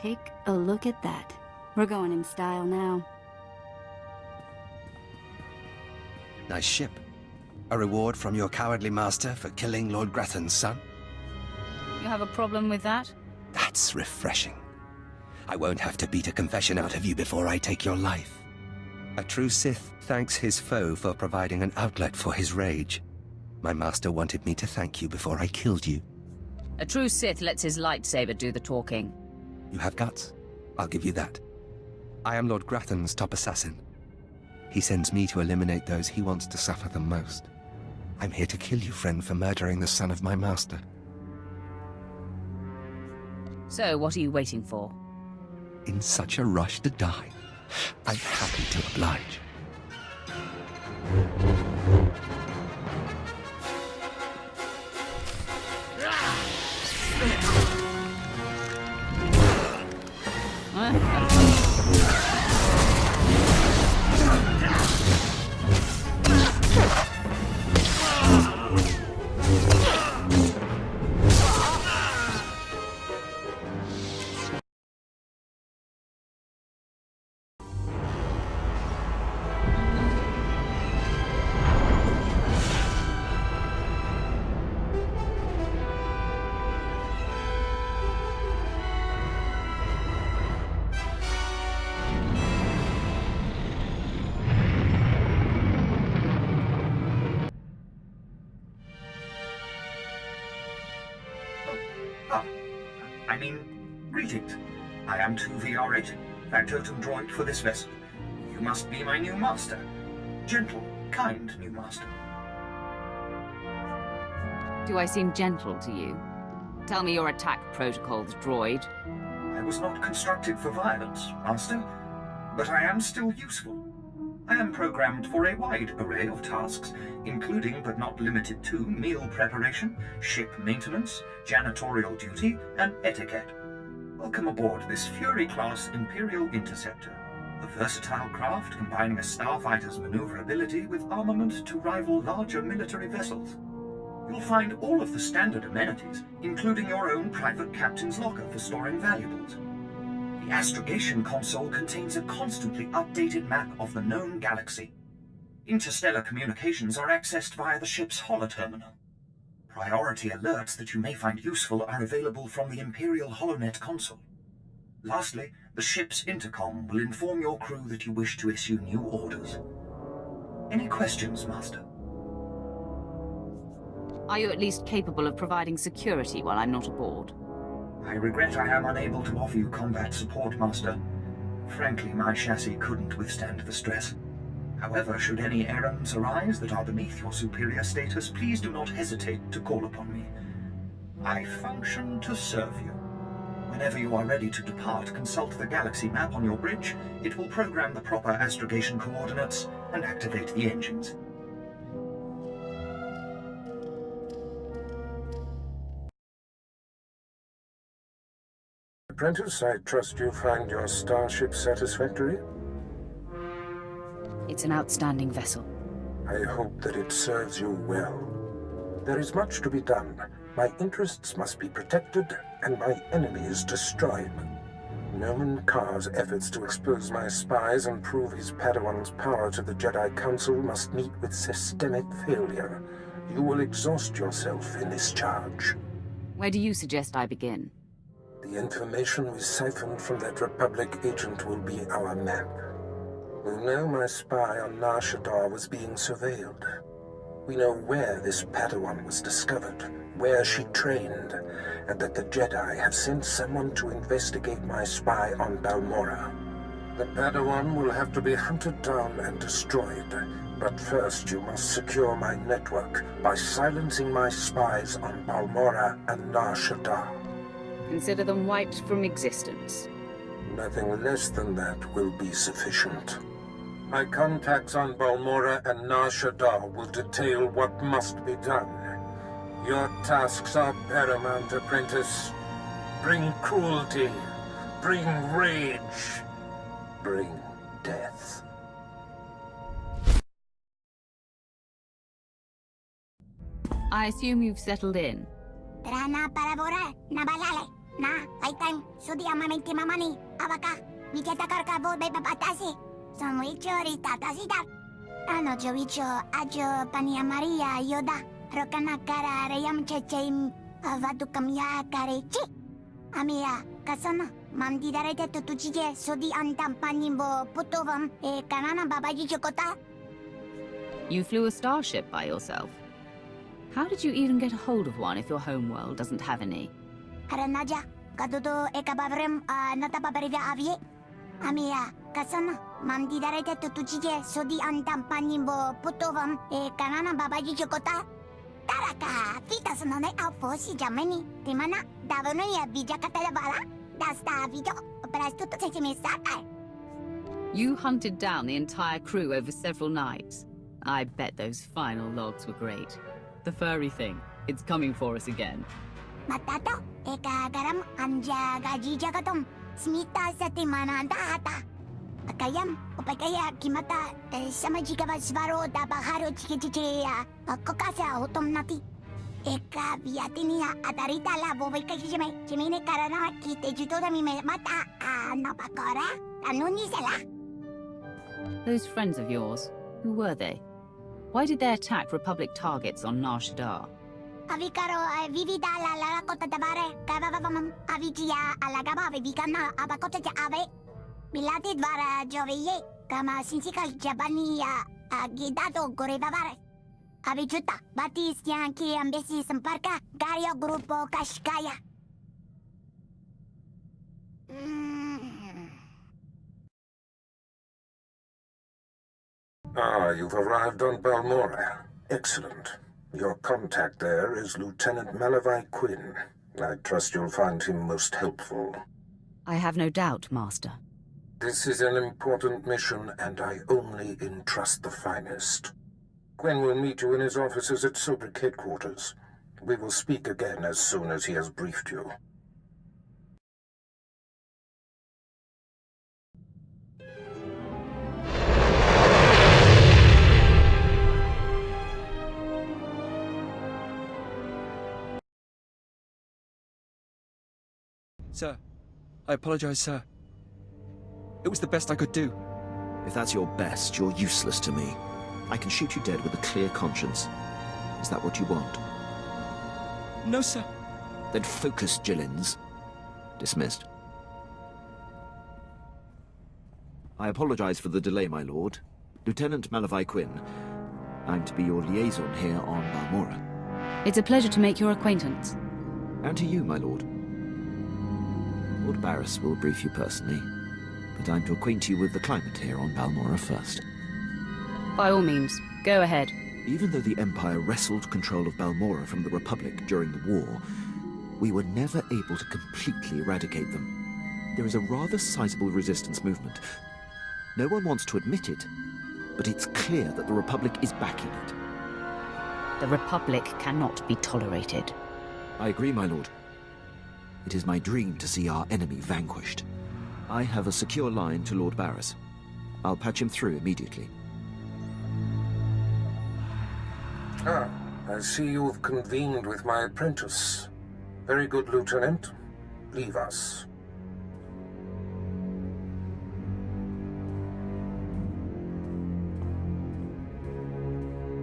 Take a look at that. We're going in style now. Nice ship. A reward from your cowardly master for killing Lord Grathan's son? You have a problem with that? That's refreshing. I won't have to beat a confession out of you before I take your life. A true Sith thanks his foe for providing an outlet for his rage. My master wanted me to thank you before I killed you. A true Sith lets his lightsaber do the talking. You have guts. I'll give you that. I am Lord Grathan's top assassin. He sends me to eliminate those he wants to suffer the most. I'm here to kill you, friend, for murdering the son of my master. So, what are you waiting for? In such a rush to die, I'm happy to oblige. Greetings. I am 2VR8, factotum droid for this vessel. You must be my new master. Gentle, kind new master. Do I seem gentle to you? Tell me your attack protocols, droid. I was not constructed for violence, master, but I am still useful. I am programmed for a wide array of tasks, including but not limited to meal preparation, ship maintenance, janitorial duty, and etiquette. Welcome aboard this Fury-class Imperial Interceptor, a versatile craft combining a starfighter's maneuverability with armament to rival larger military vessels. You'll find all of the standard amenities, including your own private captain's locker for storing valuables. The astrogation console contains a constantly updated map of the known galaxy. Interstellar communications are accessed via the ship's holoterminal. Priority alerts that you may find useful are available from the Imperial HoloNet console. Lastly, the ship's intercom will inform your crew that you wish to issue new orders. Any questions, Master? Are you at least capable of providing security while I'm not aboard? I regret I am unable to offer you combat support, Master. Frankly, my chassis couldn't withstand the stress. However, should any errands arise that are beneath your superior status, please do not hesitate to call upon me. I function to serve you. Whenever you are ready to depart, consult the galaxy map on your bridge. It will program the proper astrogation coordinates and activate the engines. Apprentice, I trust you find your starship satisfactory? It's an outstanding vessel. I hope that it serves you well. There is much to be done. My interests must be protected, and my enemies destroyed. Noman Kar's efforts to expose my spies and prove his Padawan's power to the Jedi Council must meet with systemic failure. You will exhaust yourself in this charge. Where do you suggest I begin? The information we siphoned from that Republic agent will be our map. We know my spy on Nar Shaddaa was being surveilled. We know where this Padawan was discovered, where she trained, and that the Jedi have sent someone to investigate my spy on Balmorra. The Padawan will have to be hunted down and destroyed, but first you must secure my network by silencing my spies on Balmorra and Nar Shaddaa. Consider them wiped from existence. Nothing less than that will be sufficient. My contacts on Balmorra and Nar Shaddaa will detail what must be done. Your tasks are paramount, apprentice. Bring cruelty. Bring rage. Bring death. I assume you've settled in. Na, kaitan, sudi amamenti mamani, abaka, miketa karkabo bay papatasi, sonwicho ritatasita. Ano jowicho, ajo pania Maria yoda, rokana kara reyam chechim, avadu kamya karechi. Amia, kasana, mandi darete tutujije, sudi antam panimbo putovam, e kanana babaji chokota. You flew a starship by yourself? How did you even get a hold of one if your homeworld doesn't have any? Haranaja, kadudo ekabavrem natapaberida avie. Amia, kasana, mandi darete tutujije, sudi antam panimbo putovam, e kanana babaji chokota. Taraka, fitas no ne alfosi jameni, timana, davono ya bija katalabala, dasta video, operastuto sechimisata. You hunted down the entire crew over several nights. I bet those final logs were great. The furry thing, it's coming for us again. Matato, eka garam anja gajija katom, smita sa timana data. Akayam, opakaya kimata, samajika vasvaro da baharo chikichiya, kokasa otom nati. Eka viatinia atarita la bobeka jime, jimine karana kite jutoda mi mata, napakora, anuni sela. Those friends of yours, who were they? Why did they attack Republic targets on Nar Shaddaa? Avikaro vivida la kota tabare, kavavam, avigia alagaba vivigana abakota ave. Milati dvara joveye, kama sinsika jabania agidado gorevavare. Avijuta, batis yanki ambesi samparka, gario grupo kashkaya. Ah, you've arrived on Balmora. Excellent. Your contact there is Lieutenant Malavai Quinn. I trust you'll find him most helpful. I have no doubt, Master. This is an important mission, and I only entrust the finest. Quinn will meet you in his offices at SWTOR headquarters. We will speak again as soon as he has briefed you. Sir, I apologize, sir. It was the best I could do. If that's your best, you're useless to me. I can shoot you dead with a clear conscience. Is that what you want? No, sir. Then focus, Jillins. Dismissed. I apologize for the delay, my lord. Lieutenant Malavai Quinn. I'm to be your liaison here on Balmora. It's a pleasure to make your acquaintance. And to you, my lord. Lord Barris will brief you personally, but I'm to acquaint you with the climate here on Balmora first. By all means, go ahead. Even though the Empire wrestled control of Balmora from the Republic during the war, we were never able to completely eradicate them. There is a rather sizable resistance movement. No one wants to admit it, but it's clear that the Republic is backing it. The Republic cannot be tolerated. I agree, my lord. It is my dream to see our enemy vanquished. I have a secure line to Lord Barris. I'll patch him through immediately. Ah, I see you've convened with my apprentice. Very good, Lieutenant. Leave us.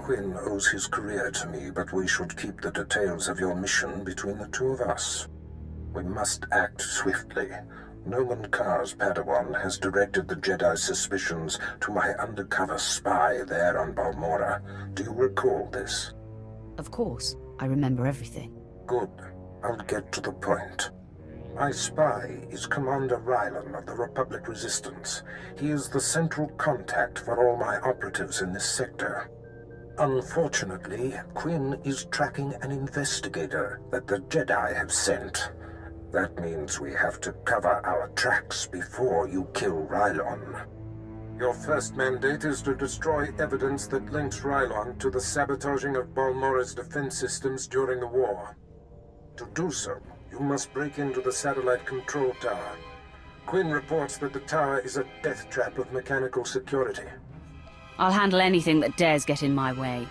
Quinn owes his career to me, but we should keep the details of your mission between the two of us. We must act swiftly. Noman Kar's Padawan has directed the Jedi's suspicions to my undercover spy there on Balmora. Do you recall this? Of course. I remember everything. Good. I'll get to the point. My spy is Commander Rylan of the Republic Resistance. He is the central contact for all my operatives in this sector. Unfortunately, Quinn is tracking an investigator that the Jedi have sent. That means we have to cover our tracks before you kill Rylon. Your first mandate is to destroy evidence that links Rylon to the sabotaging of Balmora's defense systems during the war. To do so, you must break into the satellite control tower. Quinn reports that the tower is a death trap of mechanical security. I'll handle anything that dares get in my way.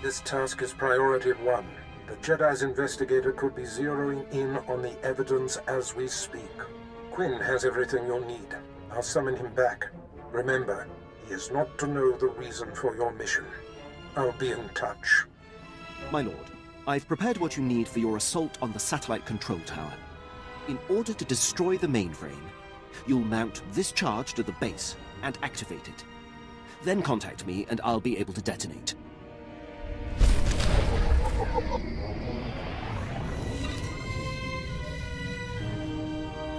This task is priority 1. The Jedi's investigator could be zeroing in on the evidence as we speak. Quinn has everything you'll need. I'll summon him back. Remember, he is not to know the reason for your mission. I'll be in touch. My lord, I've prepared what you need for your assault on the satellite control tower. In order to destroy the mainframe, you'll mount this charge to the base and activate it. Then contact me and I'll be able to detonate.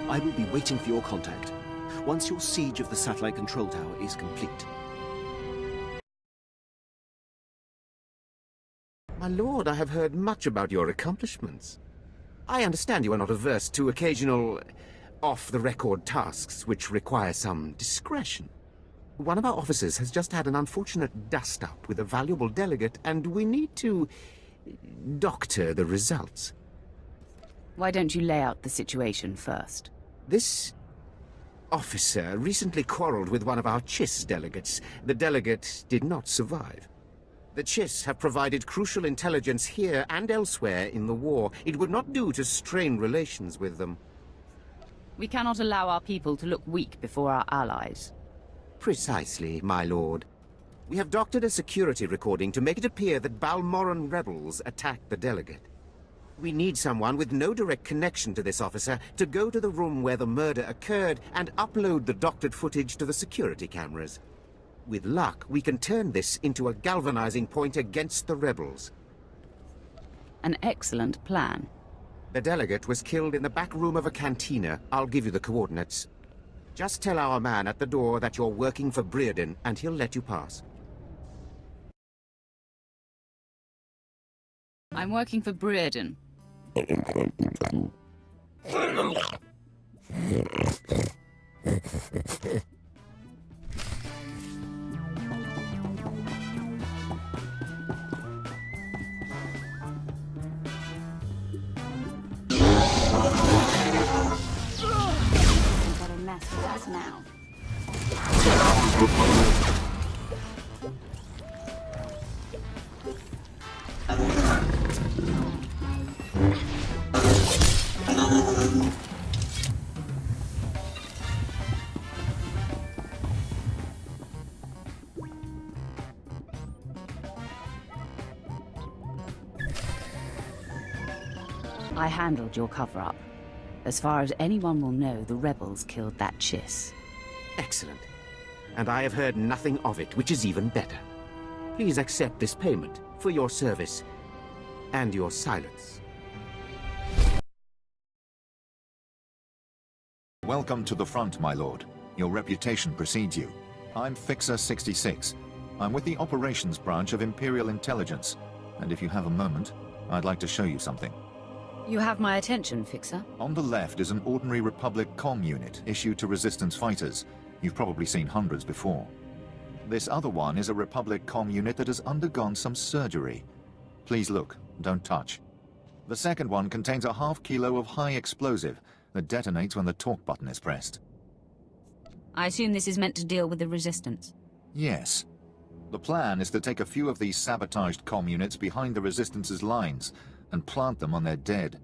I will be waiting for your contact once your siege of the satellite control tower is complete. My lord, I have heard much about your accomplishments. I understand you are not averse to occasional off-the-record tasks which require some discretion. One of our officers has just had an unfortunate dust-up with a valuable delegate, and we need to doctor the results. Why don't you lay out the situation first? This officer recently quarreled with one of our Chiss delegates. The delegate did not survive. The Chiss have provided crucial intelligence here and elsewhere in the war. It would not do to strain relations with them. We cannot allow our people to look weak before our allies. Precisely, my lord. We have doctored a security recording to make it appear that Balmoran rebels attacked the delegate. We need someone with no direct connection to this officer to go to the room where the murder occurred and upload the doctored footage to the security cameras. With luck, we can turn this into a galvanizing point against the rebels. An excellent plan. The delegate was killed in the back room of a cantina. I'll give you the coordinates. Just tell our man at the door that you're working for Brereton, and he'll let you pass. I'm working for Brereton. Better mess with us now. I handled your cover-up. As far as anyone will know, the rebels killed that Chiss. Excellent. And I have heard nothing of it, which is even better. Please accept this payment for your service and your silence. Welcome to the front, my lord. Your reputation precedes you. I'm Fixer 66. I'm with the operations branch of Imperial Intelligence, and if you have a moment, I'd like to show you something. You have my attention, Fixer. On the left is an ordinary Republic comm unit issued to Resistance fighters. You've probably seen hundreds before. This other one is a Republic comm unit that has undergone some surgery. Please look, don't touch. The second one contains a half kilo of high explosive that detonates when the talk button is pressed. I assume this is meant to deal with the Resistance. Yes. The plan is to take a few of these sabotaged comm units behind the Resistance's lines and plant them on their dead.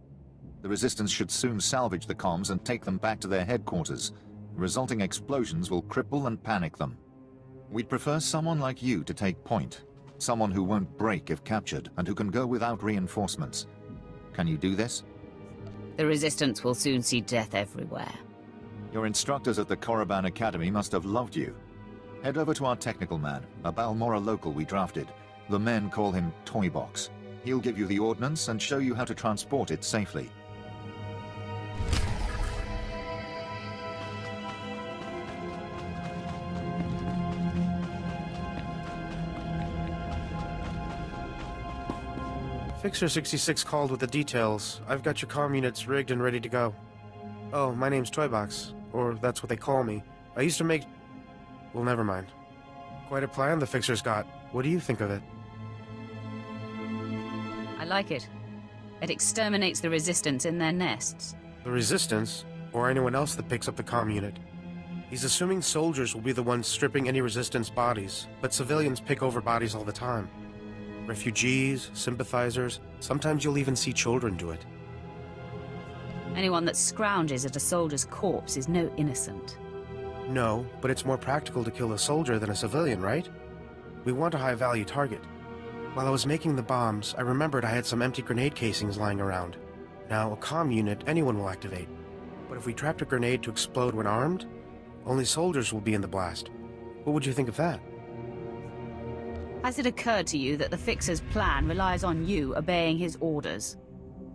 The Resistance should soon salvage the comms and take them back to their headquarters. The resulting explosions will cripple and panic them. We'd prefer someone like you to take point. Someone who won't break if captured and who can go without reinforcements. Can you do this? The Resistance will soon see death everywhere. Your instructors at the Korriban Academy must have loved you. Head over to our technical man, a Balmora local we drafted. The men call him Toybox. He'll give you the ordnance and show you how to transport it safely. Fixer 66 called with the details. I've got your comm units rigged and ready to go. Oh, my name's Toybox, or that's what they call me. I used to make... well, never mind. Quite a plan the Fixer's got. What do you think of it? I like it. It exterminates the Resistance in their nests. The Resistance? Or anyone else that picks up the comm unit? He's assuming soldiers will be the ones stripping any Resistance bodies, but civilians pick over bodies all the time. Refugees, sympathizers, sometimes you'll even see children do it. Anyone that scrounges at a soldier's corpse is no innocent. No, but it's more practical to kill a soldier than a civilian, right? We want a high-value target. While I was making the bombs, I remembered I had some empty grenade casings lying around. Now, a comm unit anyone will activate. But if we trapped a grenade to explode when armed, only soldiers will be in the blast. What would you think of that? Has it occurred to you that the Fixer's plan relies on you obeying his orders?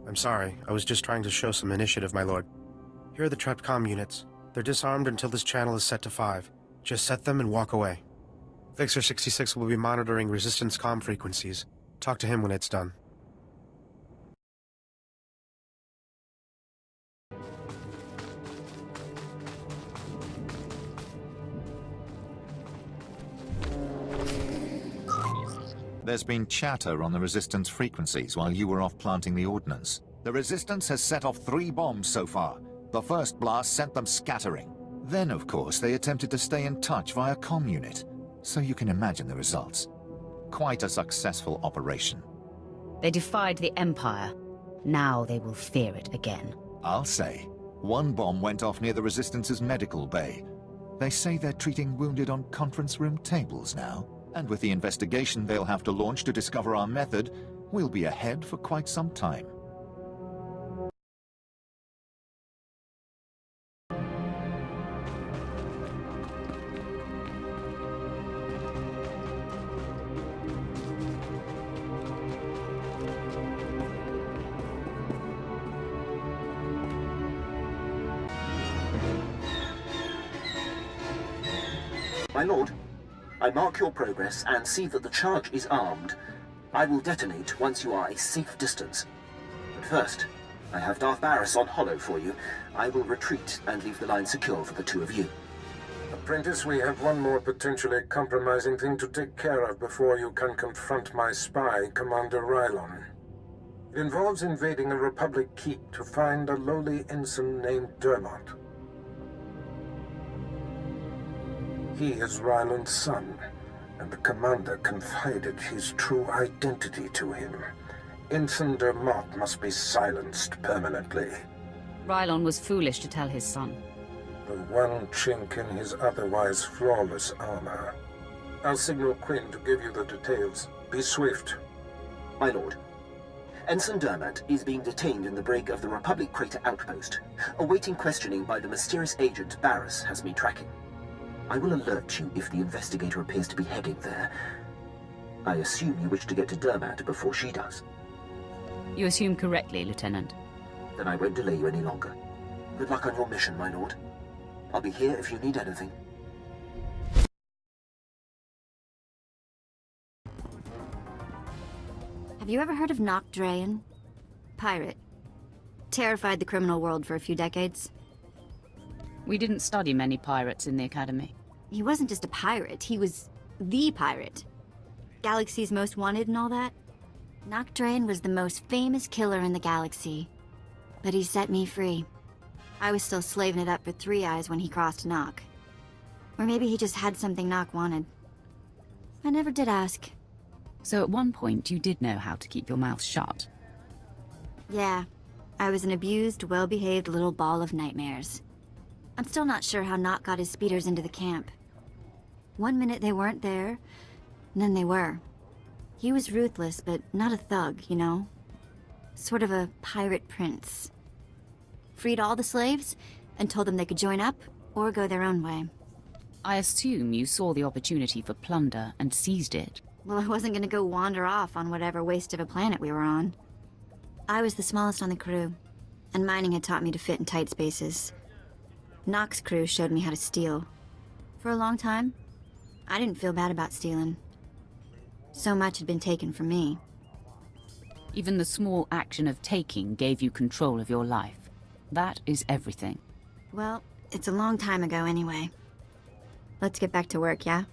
I'm sorry, I was just trying to show some initiative, my lord. Here are the trapped comm units. They're disarmed until this channel is set to 5. Just set them and walk away. Fixer 66 will be monitoring Resistance comm frequencies. Talk to him when it's done. There's been chatter on the Resistance frequencies while you were off planting the ordnance. The Resistance has set off 3 bombs so far. The first blast sent them scattering. Then, of course, they attempted to stay in touch via comm unit. So you can imagine the results. Quite a successful operation. They defied the Empire. Now they will fear it again. I'll say. 1 bomb went off near the Resistance's medical bay. They say they're treating wounded on conference room tables now. And with the investigation they'll have to launch to discover our method, we'll be ahead for quite some time. My lord, I mark your progress and see that the charge is armed. I will detonate once you are a safe distance. But first, I have Darth Barris on hollow for you. I will retreat and leave the line secure for the 2 of you. Apprentice, we have one more potentially compromising thing to take care of before you can confront my spy, Commander Rylon. It involves invading a Republic keep to find a lowly ensign named Dermot. He is Rylon's son, and the commander confided his true identity to him. Ensign Dermot must be silenced permanently. Rylon was foolish to tell his son. The one chink in his otherwise flawless armor. I'll signal Quinn to give you the details. Be swift. My lord, Ensign Dermot is being detained in the brig of the Republic Crater Outpost, awaiting questioning by the mysterious agent Barris has been tracking. I will alert you if the investigator appears to be heading there. I assume you wish to get to Dermot before she does. You assume correctly, Lieutenant. Then I won't delay you any longer. Good luck on your mission, my lord. I'll be here if you need anything. Have you ever heard of Nock Drayan? Pirate. Terrified the criminal world for a few decades. We didn't study many pirates in the Academy. He wasn't just a pirate, he was the pirate. Galaxy's most wanted and all that. Nock Drayan was the most famous killer in the galaxy. But he set me free. I was still slaving it up for 3 Eyes when he crossed Nock. Or maybe he just had something Nock wanted. I never did ask. So at one point you did know how to keep your mouth shut? Yeah. I was an abused, well-behaved little ball of nightmares. I'm still not sure how Nock got his speeders into the camp. One minute they weren't there, and then they were. He was ruthless, but not a thug, you know? Sort of a pirate prince. Freed all the slaves, and told them they could join up, or go their own way. I assume you saw the opportunity for plunder and seized it. Well, I wasn't gonna go wander off on whatever waste of a planet we were on. I was the smallest on the crew, and mining had taught me to fit in tight spaces. Nock's crew showed me how to steal. For a long time, I didn't feel bad about stealing. So much had been taken from me. Even the small action of taking gave you control of your life. That is everything. Well, it's a long time ago anyway. Let's get back to work, yeah?